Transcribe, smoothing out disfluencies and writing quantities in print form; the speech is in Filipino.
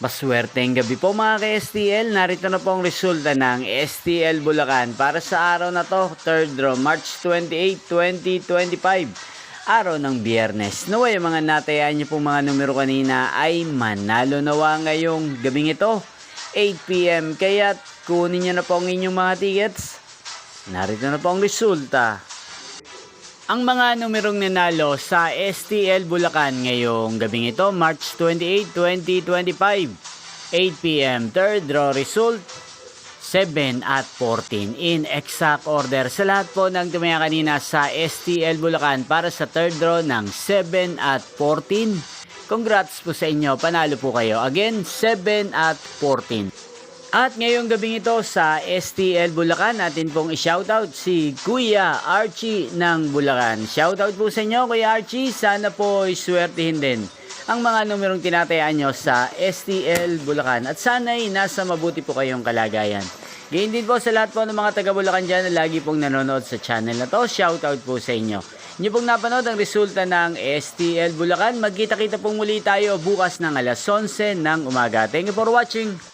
Maswerteng gabi po mga ka-STL. Narito na po ang resulta ng STL Bulacan para sa araw na to, 3rd draw, March 28, 2025. Araw ng Biyernes. Naway yung mga natayaan niyo pong mga numero kanina ay manalo nawa ngayong gabing ito, 8 PM. Kaya kunin niyo na po ang inyong mga tickets. Narito na po ang resulta. Ang mga numerong nanalo sa STL Bulacan ngayong gabing ito, March 28, 2025, 8 PM, third draw result, 7 at 14 in exact order. Sa lahat po ng tumaya kanina sa STL Bulacan para sa third draw ng 7 at 14, congrats po sa inyo, panalo po kayo. Again, 7 at 14. At ngayong gabing ito sa STL Bulacan, natin pong i-shoutout si Kuya Archie ng Bulacan. Shoutout po sa inyo Kuya Archie, sana po iswertihin din ang mga numerong tinatayaan nyo sa STL Bulacan. At sana'y nasa mabuti po kayong kalagayan. Gayon din po sa lahat po ng mga taga Bulacan dyan na lagi pong nanonood sa channel na to. Shoutout po sa inyo. Inyo pong napanood ang resulta ng STL Bulacan. Magkita-kita pong muli tayo bukas ng alas 11 ng umaga. Thank you for watching.